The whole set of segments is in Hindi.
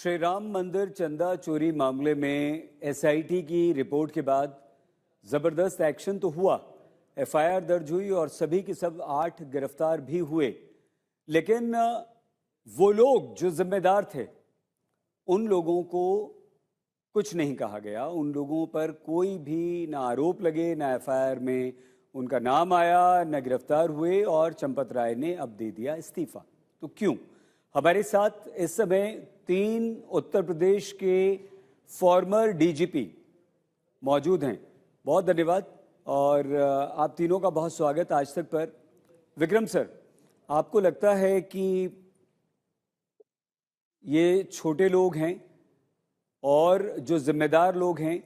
श्री राम मंदिर चंदा चोरी मामले में एसआईटी की रिपोर्ट के बाद जबरदस्त एक्शन तो हुआ, एफआईआर दर्ज हुई और सभी के सब 8 गिरफ्तार भी हुए। लेकिन वो लोग जो जिम्मेदार थे उन लोगों को कुछ नहीं कहा गया। उन लोगों पर कोई भी ना आरोप लगे, ना एफआईआर में उनका नाम आया, न गिरफ्तार हुए और चंपत राय ने अब दे दिया इस्तीफा। तो क्यों? हमारे साथ इस समय 3 उत्तर प्रदेश के फॉर्मर डीजीपी मौजूद हैं। बहुत धन्यवाद और आप तीनों का बहुत स्वागत आज तक पर। विक्रम सर, आपको लगता है कि ये छोटे लोग हैं और जो जिम्मेदार लोग हैं,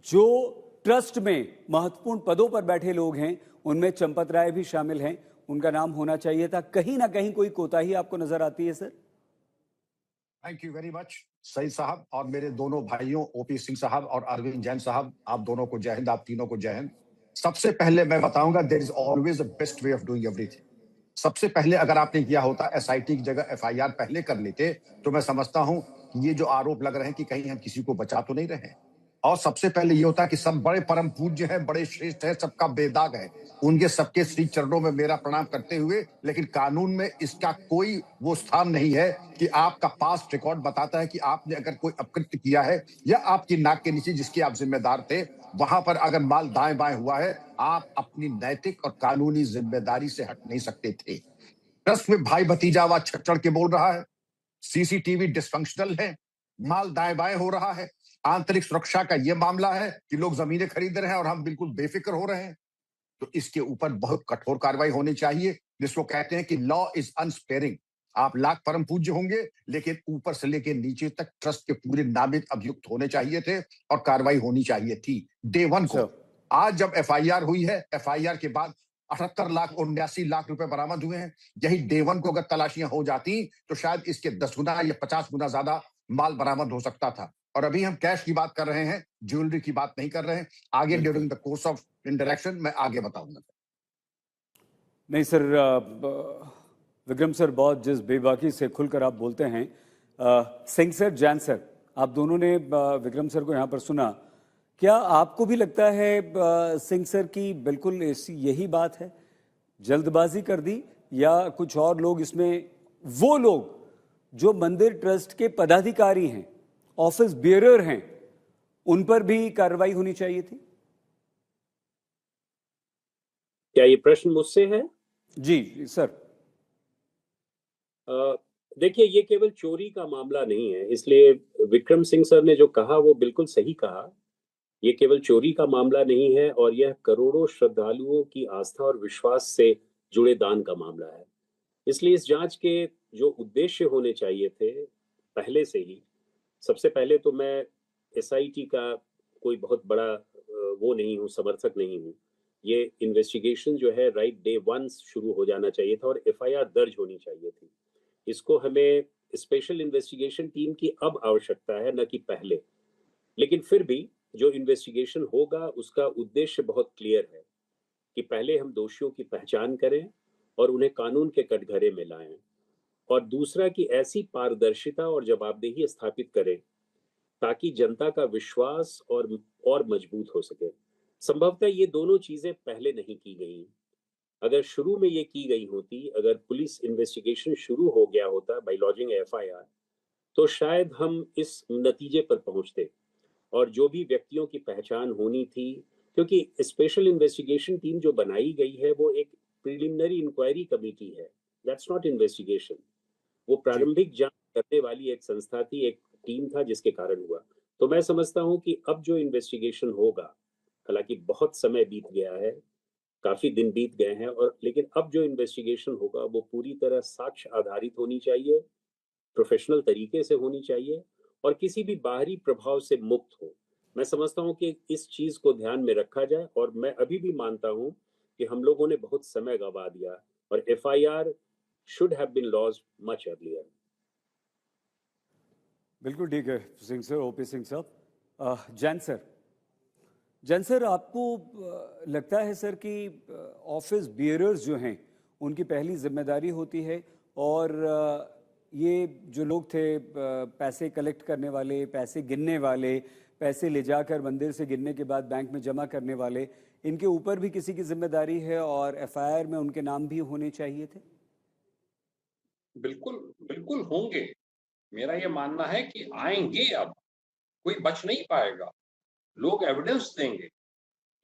जो ट्रस्ट में महत्वपूर्ण पदों पर बैठे लोग हैं, उनमें चंपत राय भी शामिल हैं, उनका नाम होना चाहिए था? कहीं ना कहीं कोई कोताही आपको नजर आती है sir? Thank you very much Saeed साहब और मेरे दोनों भाइयों ओपी सिंह साहब और अरविंद जैन साहब, आप दोनों को जय हिंद, आप तीनों को जय हिंद। सबसे पहले मैं बताऊंगा there is always a best way of doing everything. सबसे पहले अगर आपने किया होता एसआईटी की जगह एफआईआर पहले कर लेते तो मैं समझता हूं कि ये जो आरोप लग रहे हैं कि कहीं हम किसी को बचा तो नहीं रहे हैं। और सबसे पहले ये होता है कि सब बड़े परम पूज्य हैं, बड़े श्रेष्ठ हैं, सबका बेदाग है, उनके सबके श्री चरणों में मेरा प्रणाम करते हुए, लेकिन कानून में इसका कोई वो स्थान नहीं है कि आपका पास्ट रिकॉर्ड बताता है कि आपने अगर कोई अपकृत्य किया है या आपकी नाक के नीचे जिसके आप जिम्मेदार थे वहां पर अगर माल दाएं बाएं हुआ है, आप अपनी नैतिक और कानूनी जिम्मेदारी से हट नहीं सकते थे। ट्रस्ट में भाई भतीजावाद छड़ चढ़ के बोल रहा है, सीसीटीवी डिसफंक्शनल है, माल दाएं बाएं हो रहा है, आंतरिक सुरक्षा का यह मामला है कि लोग जमीनें खरीद रहे हैं और हम बिल्कुल बेफिक्र हो रहे हैं। तो इसके ऊपर बहुत कठोर कार्रवाई होनी चाहिए, जिसको कहते हैं कि लॉ इज अनस्पेयरिंग। आप लाख परम पूज्य होंगे, लेकिन ऊपर से लेकर नीचे तक ट्रस्ट के पूरे नामित अभियुक्त होने चाहिए थे और कार्रवाई होनी चाहिए थी डे 1 को। आज जब एफआईआर हुई है, एफआईआर के बाद 78 लाख 79 लाख रुपए बरामद हुए हैं। यही डे 1 को अगर तलाशियां हो जाती तो शायद इसके 10 गुना या 50 गुना ज्यादा माल बरामद हो सकता था। और अभी हम कैश की बात कर रहे हैं, ज्वेलरी की बात नहीं कर रहे हैं। आगे during the course of interaction मैं आगे बताऊंगा। नहीं सर, विक्रम सर बहुत जिस बेबाकी से खुलकर आप बोलते हैं। सिंह सर, जैन सर, आप दोनों ने विक्रम सर को यहाँ पर सुना। क्या आपको भी लगता है सिंह सर की बिल्कुल यही बात है, जल्दबाजी कर दी, या कुछ और लोग इसमें, वो लोग जो मंदिर ट्रस्ट के पदाधिकारी हैं, ऑफिस बियरर हैं, उन पर भी कार्रवाई होनी चाहिए थी? क्या ये प्रश्न मुझसे है? जी सर। देखिए, ये केवल चोरी का मामला नहीं है, इसलिए विक्रम सिंह सर ने जो कहा वो बिल्कुल सही कहा। ये केवल चोरी का मामला नहीं है और यह करोड़ों श्रद्धालुओं की आस्था और विश्वास से जुड़े दान का मामला है। इसलिए इस जांच के जो उद्देश्य होने चाहिए थे पहले से ही, सबसे पहले तो मैं एसआईटी का कोई बहुत बड़ा वो नहीं हूँ, समर्थक नहीं हूँ। ये इन्वेस्टिगेशन जो है राइट डे 1 शुरू हो जाना चाहिए था और एफआईआर दर्ज होनी चाहिए थी। इसको हमें स्पेशल इन्वेस्टिगेशन टीम की अब आवश्यकता है, न कि पहले। लेकिन फिर भी जो इन्वेस्टिगेशन होगा उसका उद्देश्य बहुत क्लियर है कि पहले हम दोषियों की पहचान करें और उन्हें कानून के कटघरे में लाएं, और दूसरा कि ऐसी पारदर्शिता और जवाबदेही स्थापित करें ताकि जनता का विश्वास और मजबूत हो सके। संभवतः ये दोनों चीजें पहले नहीं की गई। अगर शुरू में ये की गई होती, अगर पुलिस इन्वेस्टिगेशन शुरू हो गया होता बाय लॉजिंग एफआईआर, तो शायद हम इस नतीजे पर पहुंचते। और जो भी व्यक्तियों की पहचान होनी थी, क्योंकि स्पेशल इन्वेस्टिगेशन टीम जो बनाई गई है वो एक प्रिलिमिनरी इंक्वायरी कमेटी है, दैट्स नॉट इन्वेस्टिगेशन। वो प्रारंभिक जांच करने वाली एक संस्था थी, एक टीम था, जिसके कारण हुआ। तो मैं समझता हूं कि अब जो इन्वेस्टिगेशन होगा, हालांकि बहुत समय बीत गया है, काफी दिन बीत गए हैं, और लेकिन अब जो इन्वेस्टिगेशन होगा वो पूरी तरह साक्ष्य आधारित होनी चाहिए, प्रोफेशनल तरीके से होनी चाहिए और किसी भी बाहरी प्रभाव से मुक्त हो। मैं समझता हूं कि इस चीज को ध्यान में रखा जाए, और मैं अभी भी मानता हूं कि हम लोगों ने बहुत समय गंवा दिया और FIR should have been lodged much earlier. बिल्कुल ठीक है सिंह सर, ओपी सिंह साहब। जैन सर, आपको लगता है सर कि ऑफिस बियरर्स जो हैं उनकी पहली जिम्मेदारी होती है, और ये जो लोग थे पैसे कलेक्ट करने वाले, पैसे गिनने वाले, पैसे ले जाकर मंदिर से गिनने के बाद बैंक में जमा करने वाले, इनके ऊपर भी किसी की जिम्मेदारी है और एफआईआर में उनके नाम भी होने चाहिए थे? बिल्कुल, बिल्कुल होंगे। मेरा ये मानना है कि आएँगे अब, कोई बच नहीं पाएगा। लोग एविडेंस देंगे।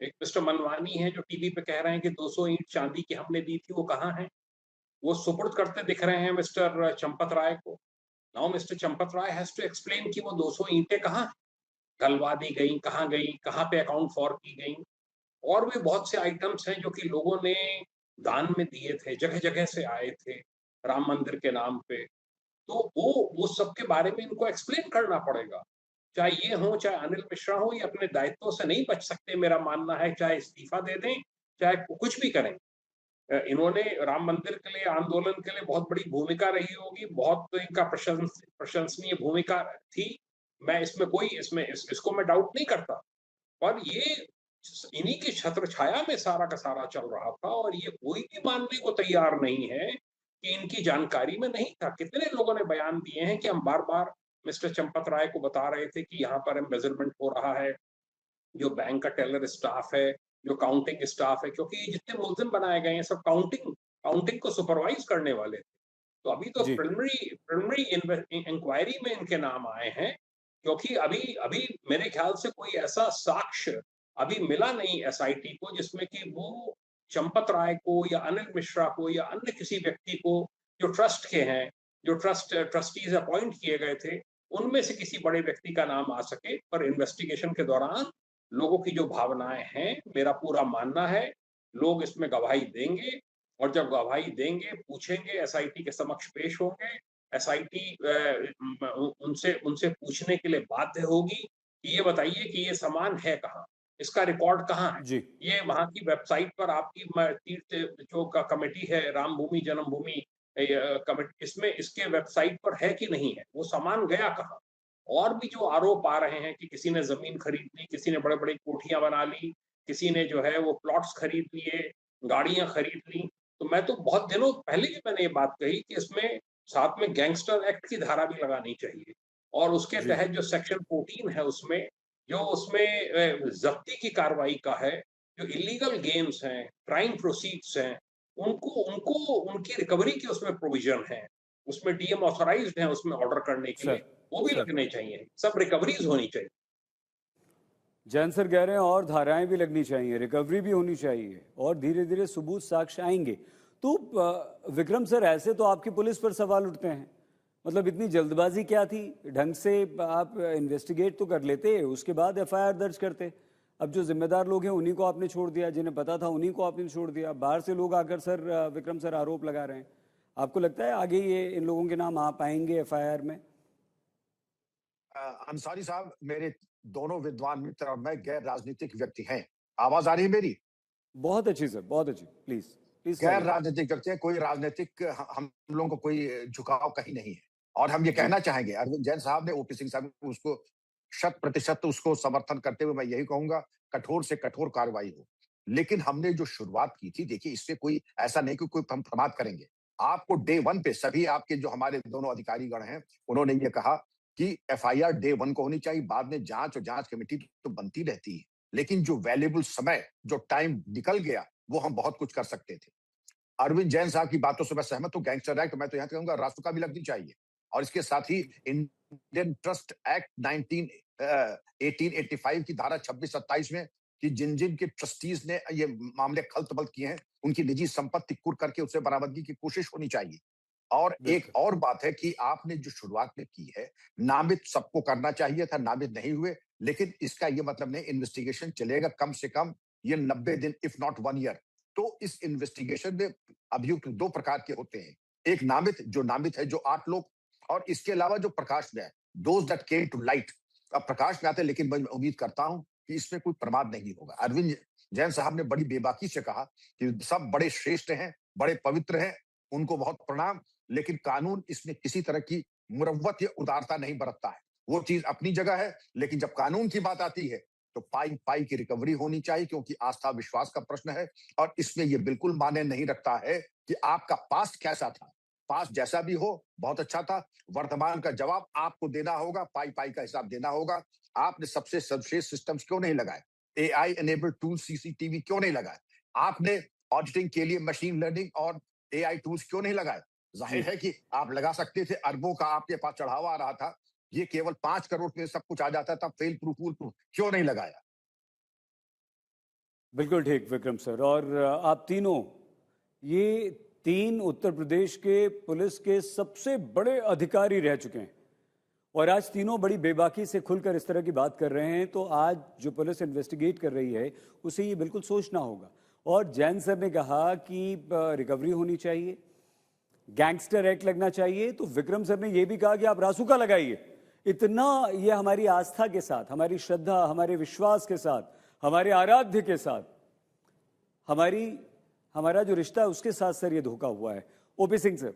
एक मिस्टर मनवानी हैं जो टीवी पे कह रहे हैं कि 200 ईंट चांदी की हमने दी थी, वो कहाँ हैं? वो सुपुर्द करते दिख रहे हैं मिस्टर चंपत राय को। Now mister Champat Rai has to explain कि वो 200 ईंटें कहाँ हैं? गलवा दी गईं, कहाँ गईं, कहाँ पे अकाउंट फॉर की गईं? और भी बहुत से आइटम्स हैं जो कि लोगों ने दान में दिए थे, जगह-जगह से आए थे, राम मंदिर के नाम पे। तो वो सब के बारे में इनको एक्सप्लेन करना पड़ेगा। चाहे ये हो, चाहे अनिल मिश्रा हो, ये अपने दायित्वों से नहीं बच सकते मेरा मानना है, चाहे इस्तीफा दे दें, चाहे कुछ भी करें। इन्होंने राम मंदिर के लिए, आंदोलन के लिए बहुत बड़ी भूमिका रही होगी, बहुत इनका प्रशंसनीय भूमिका थी। मैं इसमें कोई इसको मैं डाउट नहीं करता। पर ये इन्हीं की छत्रछाया में सारा का सारा चल रहा था और ये कोई भी मानने को तैयार नहीं है कि इनकी जानकारी में नहीं था। कितने लोगों ने बयान दिए हैं कि हम बार-बार मिस्टर चंपत राय को बता रहे थे कि यहाँ पर एम्बेज़लमेंट हो रहा है, जो बैंक का टेलर स्टाफ है, जो काउंटिंग स्टाफ है, क्योंकि ये जितने मुल्ज़िम बनाए गए हैं सब काउंटिंग काउंटिंग को सुपरवाइज़ करने वाले थे। तो अभी तो जी। प्रिलिमिनरी इंक्वायरी में इनके नाम आए हैं, क्योंकि अभी अभी मेरे ख्याल से कोई ऐसा साक्ष्य अभी मिला नहीं एसआईटी को जिसमें कि वो चंपत राय को या अनिल मिश्रा को या अन्य किसी व्यक्ति को जो ट्रस्ट के हैं, जो ट्रस्टीज अपॉइंट किए गए थे, उनमें से किसी बड़े व्यक्ति का नाम आ सके। पर इन्वेस्टिगेशन के दौरान लोगों की जो भावनाएं हैं, मेरा पूरा मानना है लोग इसमें गवाही देंगे और जब गवाही देंगे, पूछेंगे, एसआईटी के समक्ष पेश होंगे। एसआईटी उनसे उनसे पूछने के लिए बाध्य होगी कि ये बताइए कि ये सामान है कहाँ? इसका रिकॉर्ड कहाँ है? जी। ये वहाँ की वेबसाइट पर आपकी तीर्थ जो कमेटी है, राम भूमि जन्मभूमि कमेटी, इसमें इसके वेबसाइट पर है कि नहीं है? वो सामान गया कहाँ? और भी जो आरोप आ रहे हैं कि किसी ने ज़मीन खरीद ली, किसी ने बड़े-बड़े कोठियाँ बना ली, किसी ने जो है वो प्लॉट्स खरीद लिए, गाड़ियाँ खरीद ली। तो मैं तो बहुत दिनों पहले ही मैंने ये बात कही कि इसमें साथ में गैंगस्टर एक्ट की धारा भी लगानी चाहिए और उसके जी। तहत जो सेक्शन 14 है उसमें, जो उसमें ज़ब्ती की कार्रवाई का है, जो इल्लीगल गेम्स हैं, क्राइम प्रोसीड्स हैं, उनको उनको उनकी रिकवरी की उसमें प्रोविज़न है। उसमें डीएम ऑथराइज़्ड हैं उसमें ऑर्डर करने के लिए, सर, वो भी सर। लगने चाहिए। सब रिकवरीज़ होनी चाहिए। जैन सर कह रहे हैं और धाराएं भी लगनी चाहिए, रिकवरी भी होनी चाहिए और धीरे धीरे सबूत साक्ष्य आएंगे। तो विक्रम सर, ऐसे तो आपकी पुलिस पर सवाल उठते हैं। मतलब इतनी जल्दबाजी क्या थी? ढंग से आप इन्वेस्टिगेट तो कर लेते, उसके बाद एफआईआर दर्ज करते। अब जो जिम्मेदार लोग हैं उन्हीं को आपने छोड़ दिया, जिन्हें पता था उन्हीं को आपने छोड़ दिया। बाहर से लोग आकर सर विक्रम सर आरोप लगा रहे हैं। आपको लगता है आगे ये इन लोगों के नाम आ पाएंगे एफआईआर में? अंसारी साहब, मेरे दोनों विद्वान मित्र और मैं गैर राजनीतिक व्यक्ति हैं। आवाज आ रही है मेरी? बहुत अच्छी सर, बहुत अच्छी। प्लीज प्लीज गैर carry on। राजनीतिक व्यक्ति हैं, कोई राजनीतिक हम लोगों को कोई झुकाव कहीं नहीं है। और हम ये जी। कहना चाहेंगे, अरविंद जैन साहब ने, ओपी सिंह साहब ने उसको 100% उसको समर्थन करते हुए मैं यही कहूंगा, कठोर से कठोर कार्रवाई हो। लेकिन हमने जो शुरुआत की थी, देखिए इससे कोई ऐसा नहीं कि कोई हम प्रमाद करेंगे। आपको डे 1 पे सभी आपके जो हमारे दोनों अधिकारीगण हैं, उन्होंने ये कहा कि एफआईआर डे 1 को होनी चाहिए, बाद में जांच और जांच कमेटी तो बनती रहती है। लेकिन जो वैल्यूएबल समय, जो टाइम निकल गया, वो हम बहुत कुछ कर सकते थे। अरविंद जैन साहब की बातों से मैं सहमत हूं। गैंगस्टर एक्ट, मैं तो यहाँ कहूंगा राष्ट्र भी लगनी चाहिए। और इसके साथ ही इंडियन ट्रस्ट एक्ट 1885 की धारा 26-27 में कि जिन जिन के ट्रस्टीज ने ये मामले खल्त-बल्त किए हैं, उनकी निजी संपत्ति कुर्क करके उससे बरामदगी की कोशिश होनी चाहिए। और एक बिल्कुल। और बात है कि आपने जो शुरुआत में की है, नामित सबको करना चाहिए था, नामित नहीं हुए। लेकिन इसका ये मतलब नहीं, इन्वेस्टिगेशन चलेगा कम से कम ये 90 दिन, इफ नॉट 1 ईयर। तो इस इन्वेस्टिगेशन में अभियुक्त 2 प्रकार के होते हैं। एक नामित, जो नामित है जो 8 लोग, और इसके अलावा जो प्रकाश में है, those that came to light. अब प्रकाश में आते हैं, लेकिन मैं उम्मीद करता हूं कि इसमें कोई प्रमाद नहीं होगा। अरविंद जैन साहब ने बड़ी बेबाकी से कहा कि सब बड़े श्रेष्ठ हैं, बड़े पवित्र हैं, उनको बहुत प्रणाम। लेकिन कानून इसमें किसी तरह की मुरव्वत या उदारता नहीं बरतता है। वो चीज अपनी जगह है, लेकिन जब कानून की बात आती है तो पाई पाई की रिकवरी होनी चाहिए, क्योंकि आस्था विश्वास का प्रश्न है। और इसमें यह बिल्कुल माने नहीं रखता है कि आपका पास्ट कैसा था। पास जैसा भी हो बहुत अच्छा था। वर्तमान का जवाब आपको देना होगा, पाई पाई का हिसाब देना होगा। आपने सबसे सर्वश्रेष्ठ सिस्टम्स क्यों नहीं लगाए? AI एनेबल्ड टूल सीसीटीवी क्यों नहीं लगाए? आपने ऑडिटिंग के लिए मशीन लर्निंग और AI टूल्स क्यों नहीं लगाए? जाहिर जी है कि आप लगा सकते थे, अरबों का आपके पास चढ़ावा आ रहा था। ये केवल 5 करोड़ में सब कुछ आ जाता था, फेल प्रूफ फूल प्रूफ क्यों नहीं लगाया? बिल्कुल ठीक विक्रम सर। और आप तीनों, ये तीन उत्तर प्रदेश के पुलिस के सबसे बड़े अधिकारी रह चुके हैं और आज तीनों बड़ी बेबाकी से खुलकर इस तरह की बात कर रहे हैं, तो आज जो पुलिस इन्वेस्टिगेट कर रही है उसे ये बिल्कुल सोचना होगा। और जैन सर ने कहा कि रिकवरी होनी चाहिए, गैंगस्टर एक्ट लगना चाहिए, तो विक्रम सर ने यह भी कहा कि आप रासुका लगाइए। इतना ये हमारी आस्था के साथ, हमारी श्रद्धा, हमारे विश्वास के साथ, हमारे आराध्य के साथ, हमारा जो रिश्ता है उसके साथ सर ये धोखा हुआ है। ओपी सिंह सर,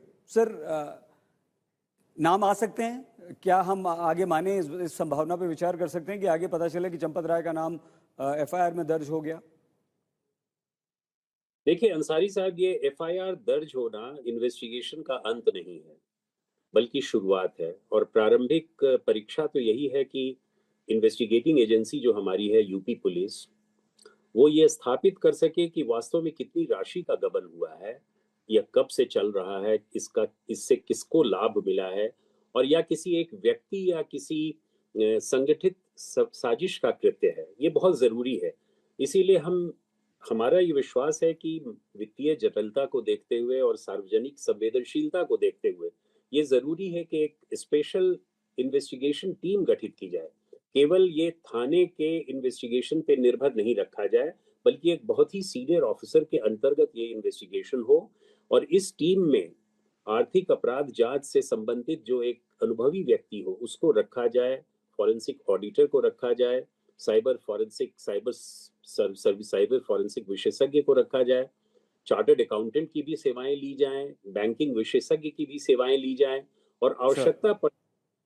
नाम आ सकते हैं क्या? हम आगे माने इस संभावना पे विचार कर सकते हैं कि आगे पता चले कि चंपत राय का नाम FIR में दर्ज हो गया? देखिए अंसारी साहब, ये FIR दर्ज होना इन्वेस्टिगेशन का अंत नहीं है, बल्कि शुरुआत है। और प्रारंभिक परीक्षा तो यही है कि इन्वेस्टिगेटिंग एजेंसी जो हमारी है यूपी पुलिस, वो ये स्थापित कर सके कि वास्तव में कितनी राशि का गबन हुआ है, या कब से चल रहा है, इससे किसको लाभ मिला है, और या किसी एक व्यक्ति या किसी संगठित साजिश का कृत्य है। ये बहुत जरूरी है। इसीलिए हमारा ये विश्वास है कि वित्तीय जटिलता को देखते हुए और सार्वजनिक संवेदनशीलता को देखते हुए ये जरूरी है कि एक स्पेशल इन्वेस्टिगेशन टीम गठित की जाए। केवल ये थाने के इन्वेस्टिगेशन पे निर्भर नहीं रखा जाए, बल्कि एक बहुत ही सीनियर ऑफिसर के अंतर्गत ये इन्वेस्टिगेशन हो। और इस टीम में आर्थिक अपराध जांच से संबंधित जो एक अनुभवी व्यक्ति हो उसको रखा जाए, फॉरेंसिक ऑडिटर को रखा जाए, साइबर फॉरेंसिक विशेषज्ञ को रखा जाए, चार्टर्ड अकाउंटेंट की भी सेवाएं ली जाएं, बैंकिंग विशेषज्ञ की भी सेवाएं ली जाएं, और सर आवश्यकता पर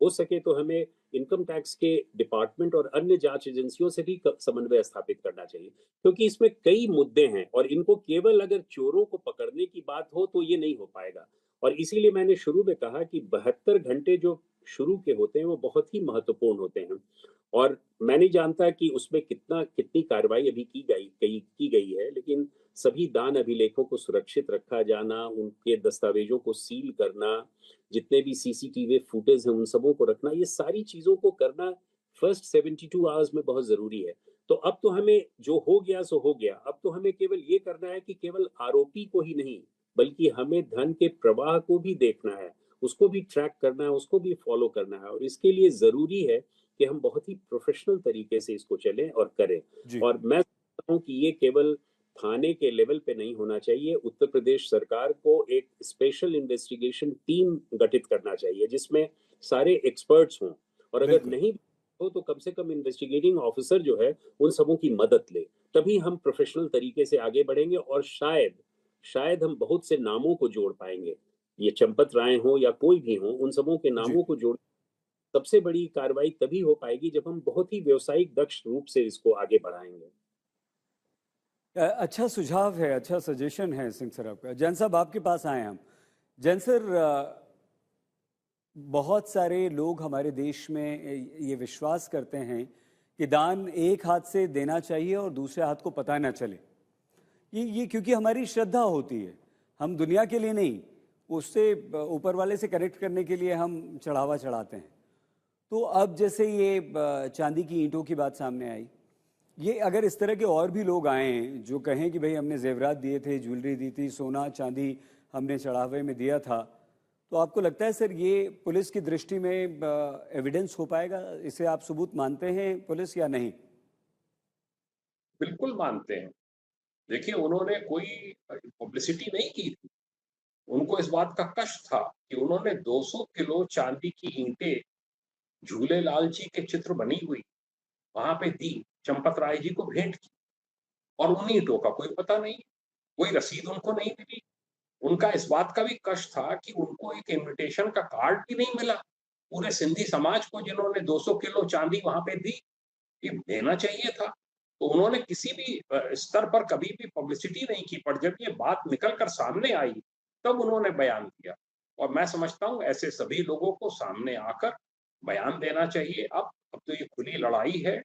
हो सके तो हमें इनकम टैक्स के डिपार्टमेंट और अन्य जांच एजेंसियों से भी समन्वय स्थापित करना चाहिए, क्योंकि इसमें कई मुद्दे हैं और इनको केवल अगर चोरों को पकड़ने की बात हो तो ये नहीं हो पाएगा। और इसीलिए मैंने शुरू में कहा कि 72 घंटे जो शुरू के होते हैं वो बहुत ही महत्वपूर्ण होते हैं। और मैं नहीं जानता कि उसमें कितनी कार्रवाई अभी की गई है, लेकिन सभी दान अभिलेखों को सुरक्षित रखा जाना, उनके दस्तावेजों को सील करना, जितने भी CCTV फुटेज हैं उन सबों को रखना, ये सारी चीजों को करना फर्स्ट 72 आवर्स में बहुत जरूरी है। तो अब तो हमें जो हो गया सो हो गया, अब तो हमें केवल ये करना है कि केवल आरोपी को ही नहीं, बल्कि हमें धन के प्रवाह को भी देखना है, उसको भी ट्रैक करना है, उसको भी फॉलो करना है। और इसके लिए जरूरी है कि हम बहुत ही प्रोफेशनल तरीके से इसको चलें और करें। जी और मैं समझता हूं कि ये केवल थाने के लेवल पे नहीं होना चाहिए, उत्तर प्रदेश सरकार को एक स्पेशल इन्वेस्टिगेशन टीम गठित करना चाहिए जिसमें सारे एक्सपर्ट्स हों, और अगर बिल्कुल। नहीं हो तो कम से कम इन्वेस्टिगेटिंग ऑफिसर जो है उन सबों की मदद ले, तभी हम प्रोफेशनल तरीके से आगे बढ़ेंगे। और शायद हम बहुत से नामों को जोड़ पाएंगे, ये चंपत राय हो या कोई भी हो, उन सबों के जी नामों को जोड़ सबसे बड़ी कार्रवाई तभी हो पाएगी जब हम बहुत ही व्यावसायिक दक्ष रूप से इसको आगे बढ़ाएंगे। अच्छा सुझाव है, अच्छा सजेशन है सिंह सर आपका। जैन साहब आपके पास आए हम। जैन सर, बहुत सारे लोग हमारे देश में ये विश्वास करते हैं कि दान एक हाथ से देना चाहिए और दूसरे हाथ को पता ना चले। ये क्योंकि हमारी श्रद्धा होती है, हम दुनिया के लिए नहीं, उससे ऊपर वाले से कनेक्ट करने के लिए हम चढ़ावा चढ़ाते हैं। तो अब जैसे ये चांदी की ईंटों की बात सामने आई, ये अगर इस तरह के और भी लोग आए जो कहें कि भाई हमने जेवरात दिए थे, ज्वेलरी दी थी, सोना चांदी हमने चढ़ावे में दिया था, तो आपको लगता है सर ये पुलिस की दृष्टि में एविडेंस हो पाएगा? इसे आप सबूत मानते हैं पुलिस या नहीं? बिल्कुल मानते हैं। देखिए, उन्होंने कोई पब्लिसिटी नहीं की थी। उनको इस बात का कष्ट था कि उन्होंने 200 किलो चांदी की ईंटें झूलेलाल जी के चित्र बनी हुई वहां पे दी, चंपत राय जी को भेंट की, और उन ईंटों का कोई पता नहीं, कोई रसीद उनको नहीं मिली। उनका इस बात का भी कष्ट था कि उनको एक इनविटेशन का कार्ड भी नहीं मिला। पूरे सिंधी समाज को जिन्होंने 200 किलो चांदी वहां पे दी, ये देना चाहिए था। तो उन्होंने किसी भी स्तर पर कभी भी पब्लिसिटी नहीं की, पर जब ये बात निकल कर सामने आई तब उन्होंने बयान दिया। और मैं समझता हूँ ऐसे सभी लोगों को सामने आकर बयान देना चाहिए। अब तो ये खुली लड़ाई है,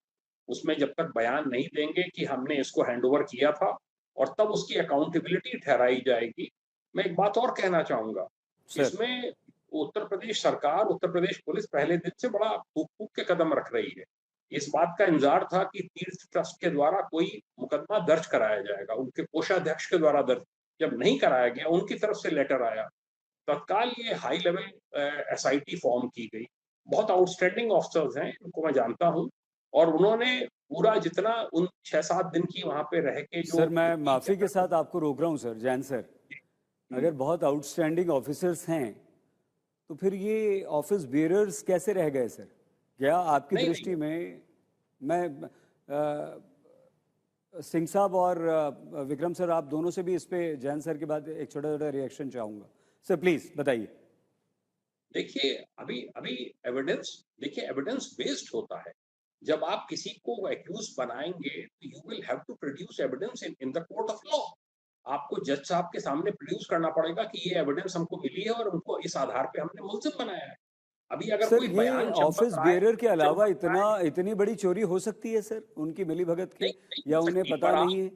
उसमें जब तक बयान नहीं देंगे कि हमने इसको हैंडओवर किया था और तब उसकी अकाउंटेबिलिटी ठहराई जाएगी। मैं एक बात और कहना चाहूँगा, सर इसमें उत्तर प्रदेश सरकार, उत्तर प्रदेश पुलिस पहले दिन से बड़ा फूँक-फूँक के कदम रख रही है। इस बात का इंतज़ार था कि तीर्थ ट्रस्ट के द्वारा कोई मुकदमा दर्ज कराया जाएगा, उनके कोषाध्यक्ष के द्वारा दर्ज। जब नहीं कराया गया, उनकी तरफ से लेटर आया, तत्काल ये हाई लेवल एसआईटी फॉर्म की गई। बहुत आउटस्टैंडिंग ऑफिसर्स हैं, इनको मैं जानता हूँ और उन्होंने पूरा जितना उन 6-7 दिन की वहाँ पे रह के जो सर मैं की माफ़ी के साथ आपको रोक रहा हूँ सर, जैन सर। अगर बहुत आउटस्टैंडिंग ऑफिसर्स हैं तो फिर ये ऑफिस बेयरर्स कैसे रह गए सर? क्या आपकी नहीं, दृष्टि में, मैं सिंह साहब और विक्रम सर, आप दोनों से भी इस पे जैन सर के बाद एक छोटा छोटा रिएक्शन चाहूँगा। सर प्लीज बताइए। देखिए अभी एविडेंस बेस्ड होता है। जब आप किसी को एक्यूज बनाएंगे तो you will have to produce evidence in the court of law. आपको जज साहब के सामने प्रोड्यूस करना पड़ेगा कि ये एविडेंस हमको मिली है और उनको इस आधार पे हमने मुलजिम बनाया है। अभी अगर सर कोई ये बयान ऑफिस बेयरर के अलावा इतनी बड़ी चोरी हो सकती है सर उनकी मिलीभगत के, नहीं नहीं या हो उन्हें सकती, पता नहीं है?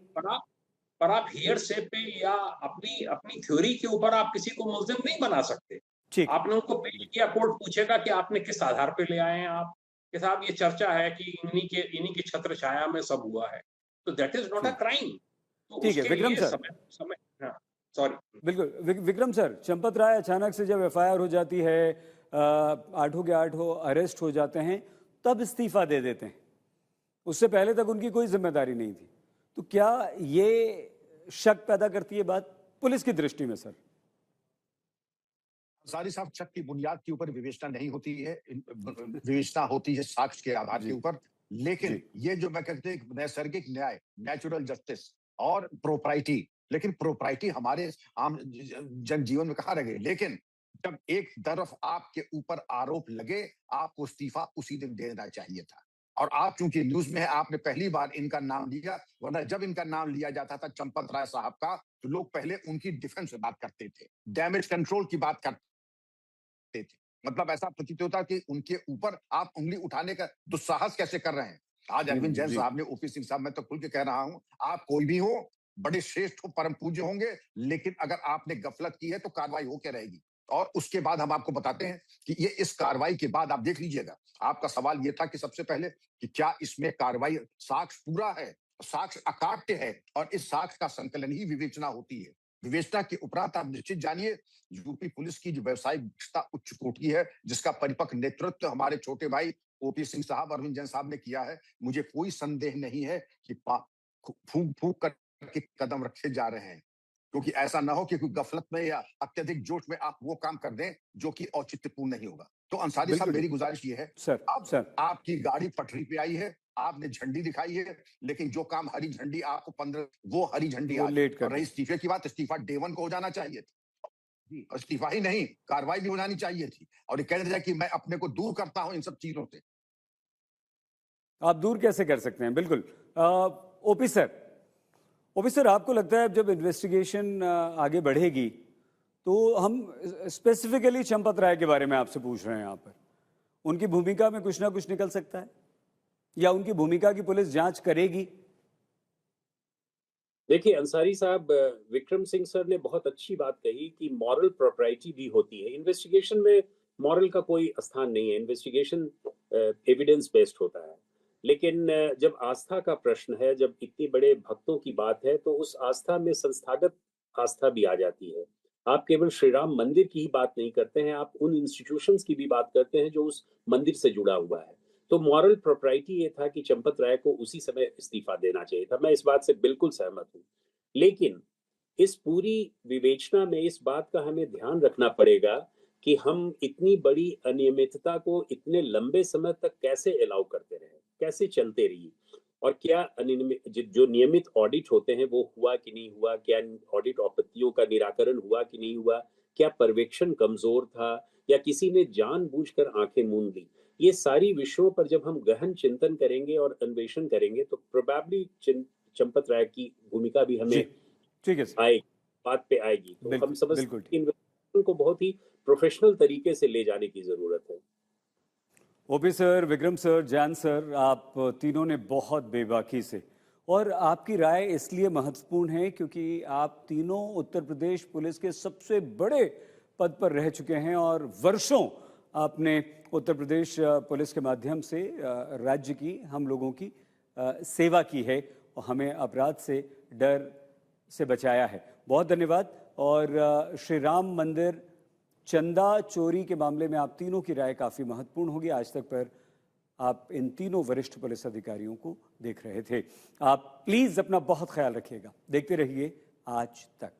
पर आप हियरसे पे या अपनी अपनी थ्योरी के ऊपर आप किसी को मुलजिम नहीं बना सकते। ठीक, आपने उनको पेश किया, कोर्ट पूछेगा कि आपने किस आधार पे ले आए हैं आप, कि साहब ये चर्चा है कि इन्हीं की छत्र छाया में सब हुआ है, तो दैट इज नॉट अ ठीक, क्राइम। तो ठीक है उसके विक्रम लिए सर। समय हाँ, सॉरी। बिल्कुल विक्रम सर, चंपत राय अचानक से जब एफआईआर हो जाती है, 8 के 8 अरेस्ट हो जाते हैं, तब इस्तीफा दे देते हैं। उससे पहले तक उनकी कोई जिम्मेदारी नहीं थी। तो क्या ये शक पैदा करती है बात पुलिस की दृष्टि में सर? अंसारी साहब, शक की बुनियाद के ऊपर विवेचना नहीं होती है, विवेचना होती है साक्ष्य के आधार के जी ऊपर। लेकिन जी ये जो मैं कहते हैं नैसर्गिक न्याय, नेचुरल जस्टिस और प्रोप्राइटी, लेकिन प्रोप्राइटी हमारे आम जनजीवन में कहाँ रह गई? लेकिन जब एक तरफ आपके ऊपर आरोप लगे, आपको इस्तीफा उसी दिन देना चाहिए था। और आप चूंकि न्यूज में है, आपने पहली बार इनका नाम लिया, वरना जब इनका नाम लिया जाता था चंपत राय साहब का, तो लोग पहले उनकी डिफेंस में बात करते थे, डैमेज कंट्रोल की बात करते थे। मतलब ऐसा प्रतीत होता कि उनके ऊपर आप उंगली उठाने का दुस्साहस कैसे कर रहे हैं। आज अरविंद जैन जी साहब ने, ओपी सिंह साहब, मैं तो खुल के कह रहा हूं, आप कोई भी हो, बड़े श्रेष्ठ हो, परम पूज्य होंगे, लेकिन अगर आपने गफलत की है तो कार्रवाई होकर रहेगी। और उसके बाद हम आपको बताते हैं कि ये इस कार्रवाई के बाद आप देख लीजिएगा। आपका सवाल ये था कि सबसे पहले कि क्या इसमें कार्रवाई, साक्ष्य पूरा है, साक्ष्य अकाट्य है, और इस साक्ष्य का संकलन ही विवेचना होती है। विवेचना के उपरांत आप निश्चित जानिए, यूपी पुलिस की जो व्यावसायिक उच्च कोटि है, जिसका परिपक्व नेतृत्व हमारे छोटे भाई ओपी सिंह साहब, अरविंद जैन साहब ने किया है, मुझे कोई संदेह नहीं है कि फूंक फूंक करके कदम रखे जा रहे हैं। क्योंकि ऐसा ना हो कि कोई गफलत में या अत्यधिक जोश में आप वो काम कर दें जो कि औचित्यपूर्ण नहीं होगा। तो अंसारी साहब, बिल्कुल मेरी गुजारिश ये है, सर। अब सर आपकी गाड़ी पटरी पे आई है, आपने झंडी दिखाई है, लेकिन जो काम हरी झंडी आपको 15, वो हरी झंडी वो आज। लेट कर और रही दें। इस्तीफे की बात, इस्तीफा डे 1 को हो जाना चाहिए था। इस्तीफा ही नहीं, कार्रवाई भी हो जानी चाहिए थी। और ये कह दिया कि मैं अपने को दूर करता हूं इन सब चीजों से। आप दूर कैसे कर सकते हैं? बिल्कुल। ओपी सर, आपको लगता है जब इन्वेस्टिगेशन आगे बढ़ेगी तो हम स्पेसिफिकली चंपत राय के बारे में आपसे पूछ रहे हैं, यहाँ पर उनकी भूमिका में कुछ ना कुछ निकल सकता है, या उनकी भूमिका की पुलिस जांच करेगी? देखिए अंसारी साहब, विक्रम सिंह सर ने बहुत अच्छी बात कही कि मॉरल प्रोप्राइटी भी होती है इन्वेस्टिगेशन में। मॉरल का कोई स्थान नहीं है, इन्वेस्टिगेशन एविडेंस बेस्ड होता है। लेकिन जब आस्था का प्रश्न है, जब इतने बड़े भक्तों की बात है, तो उस आस्था में संस्थागत आस्था भी आ जाती है। आप केवल श्री राम मंदिर की ही बात नहीं करते हैं, आप उन इंस्टीट्यूशंस की भी बात करते हैं जो उस मंदिर से जुड़ा हुआ है। तो मॉरल प्रोप्राइटी ये था कि चंपत राय को उसी समय इस्तीफा देना चाहिए था। मैं इस बात से बिल्कुल सहमत हूं। लेकिन इस पूरी विवेचना में इस बात का हमें ध्यान रखना पड़ेगा कि हम इतनी बड़ी अनियमितता को इतने लंबे समय तक कैसे अलाउ करते रहे, कैसे चलते रही, और क्या जो नियमित ऑडिट होते हैं वो हुआ कि नहीं हुआ, क्या ऑडिट आपत्तियों का निराकरण हुआ कि नहीं हुआ, क्या पर्यवेक्षण कमजोर था, या किसी ने जानबूझकर आंखें मूंद ली। ये सारी विषयों पर जब हम गहन चिंतन करेंगे और अन्वेषण करेंगे तो प्रोबेबली चंपत राय की भूमिका भी जी हमें ठीक है सर, आएगी, बात पे आएगी। तो हम बिल्कुल समझते बिल्कुल हैं कि इन्वेस्टिगेशन को बहुत ही प्रोफेशनल तरीके से ले जाने की जरूरत है। OP sir, Vikram sir, Jain sir, आप तीनों ने बहुत बेबाकी से, और आपकी राय इसलिए महत्वपूर्ण है क्योंकि आप तीनों उत्तर प्रदेश पुलिस के सबसे बड़े पद पर रह चुके हैं और वर्षों आपने उत्तर प्रदेश पुलिस के माध्यम से राज्य की, हम लोगों की सेवा की है और हमें अपराध से, डर से बचाया है। बहुत धन्यवाद। और श्री राम मंदिर चंदा चोरी के मामले में आप तीनों की राय काफ़ी महत्वपूर्ण होगी। आज तक पर आप इन तीनों वरिष्ठ पुलिस अधिकारियों को देख रहे थे। आप प्लीज़ अपना बहुत ख्याल रखिएगा। देखते रहिए आज तक।